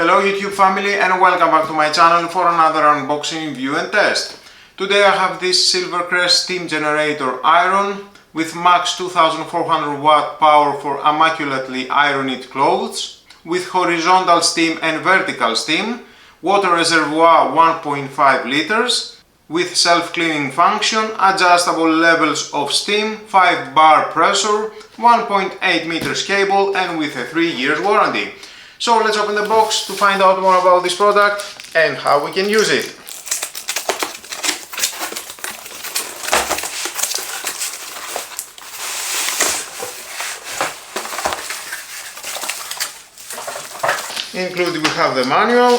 Hello YouTube family and welcome back to my channel for another unboxing, review and test. Today I have this Silvercrest steam generator iron with max 2400 watt power for immaculately ironed clothes, with horizontal steam and vertical steam, water reservoir 1.5 liters, with self-cleaning function, adjustable levels of steam, 5 bar pressure, 1.8 meters cable and with a 3 years warranty. So let's open the box to find out more about this product and how we can use it. Included we have the manual,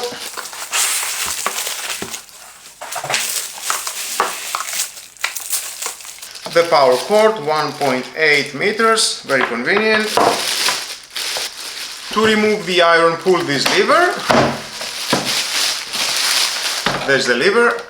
the power cord 1.8 meters, very convenient. To remove the iron, pull this lever. There's the lever.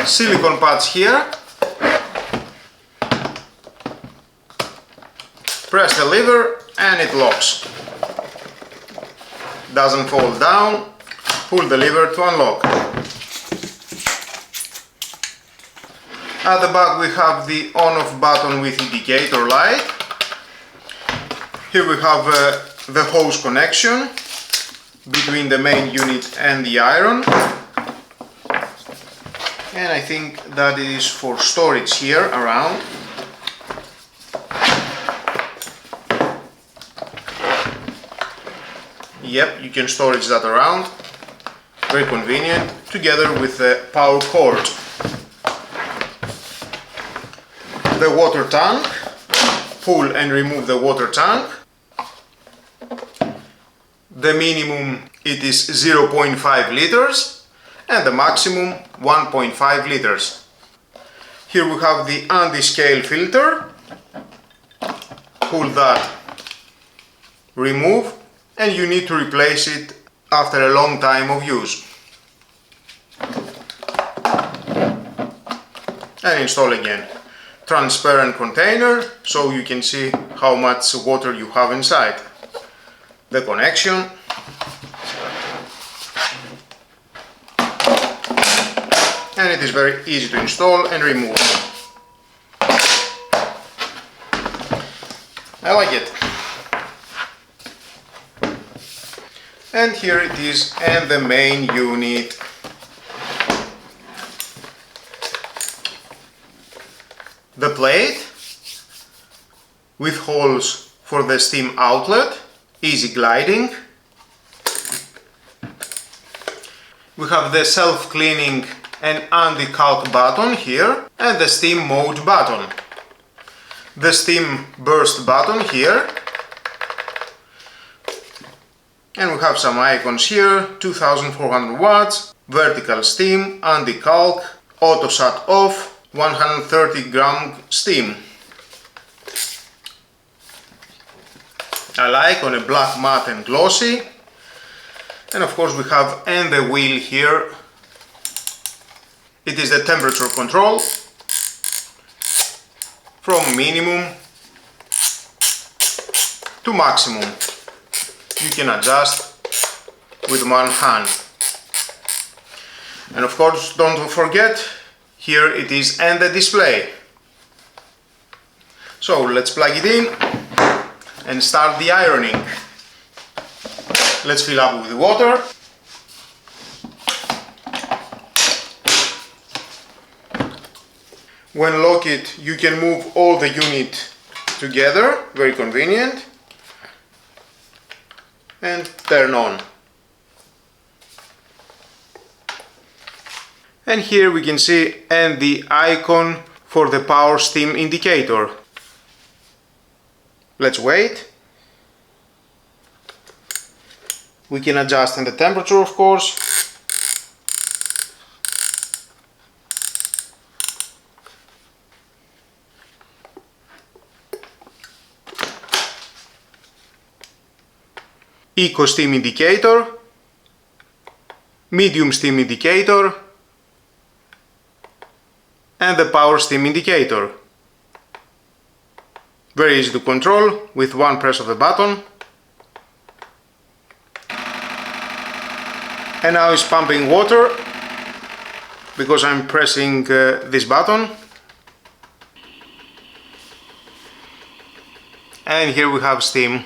Silicone pads here. Press the lever and it locks. Doesn't fall down. Pull the lever to unlock. At the back we have the on-off button with indicator light. Here we have the hose connection between the main unit and the iron. And I think that is for storage here around. Yep, you can storage that around. Very convenient, together with the power cord. The water tank. Pull and remove the water tank. The minimum it is 0.5 liters and the maximum 1.5 liters. Here we have the anti-scale filter. Pull that, remove, and you need to replace it after a long time of use. And install again. Transparent container, so you can see how much water you have inside. The connection. And it is very easy to install and remove. I like it. And here it is, and the main unit. The plate with holes for the steam outlet, easy gliding. We have the self-cleaning and anti-calc button here and the steam mode button. The steam burst button here. And we have some icons here, 2400 watts, vertical steam, anti-calc, auto shut off, 130 gram steam. I like on a black matte and glossy. And of course we have and the wheel here. It is the temperature control from minimum to maximum. You can adjust with one hand. And of course don't forget, here it is and the display. So let's plug it in and start the ironing. Let's fill up with water. When lock it, you can move all the unit together, very convenient. And turn on. And here we can see and the icon for the power steam indicator. Let's wait. We can adjust in the temperature, of course. Eco steam indicator. medium steam indicator, and the power steam indicator. Very easy to control with one press of the button. And now it's pumping water because I'm pressing this button. And here we have steam.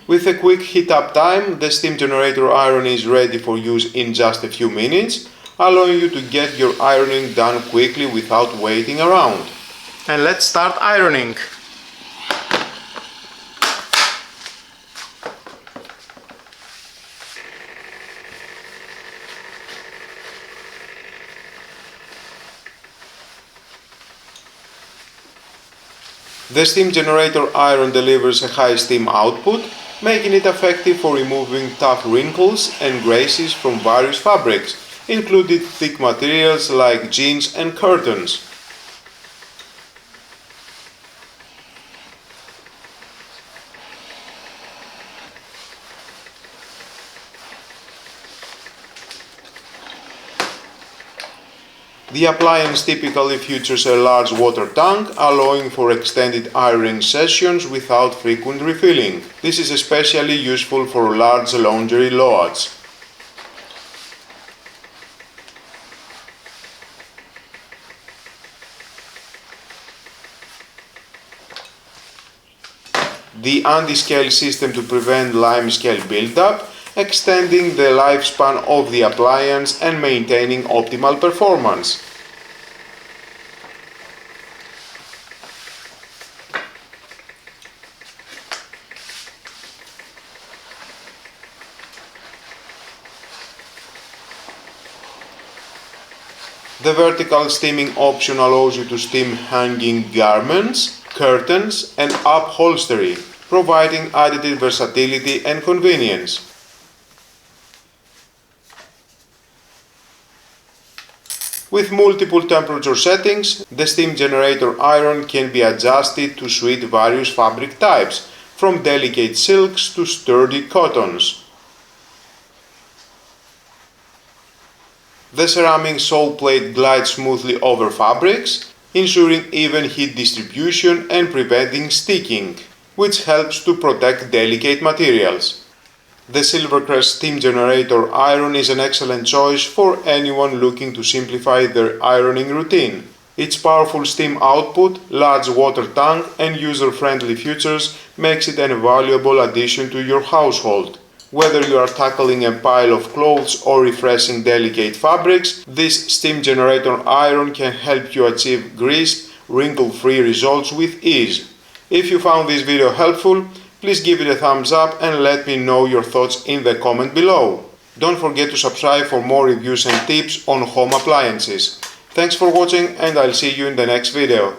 With a quick heat up time, the steam generator iron is ready for use in just a few minutes, allowing you to get your ironing done quickly without waiting around. And let's start ironing. The steam generator iron delivers a high steam output, making it effective for removing tough wrinkles and graces from various fabrics, including thick materials like jeans and curtains. The appliance typically features a large water tank, allowing for extended ironing sessions without frequent refilling. This is especially useful for large laundry loads. The anti-scale system to prevent lime scale buildup, extending the lifespan of the appliance and maintaining optimal performance. The vertical steaming option allows you to steam hanging garments, curtains, and upholstery, providing added versatility and convenience. With multiple temperature settings, the steam generator iron can be adjusted to suit various fabric types, from delicate silks to sturdy cottons. The ceramic sole plate glides smoothly over fabrics, ensuring even heat distribution and preventing sticking, which helps to protect delicate materials. The Silvercrest steam generator iron is an excellent choice for anyone looking to simplify their ironing routine. Its powerful steam output, large water tank, and user-friendly features makes it an valuable addition to your household. Whether you are tackling a pile of clothes or refreshing delicate fabrics, this steam generator iron can help you achieve crisp, wrinkle-free results with ease. If you found this video helpful, please give it a thumbs up and let me know your thoughts in the comment below. Don't forget to subscribe for more reviews and tips on home appliances. Thanks for watching, and I'll see you in the next video.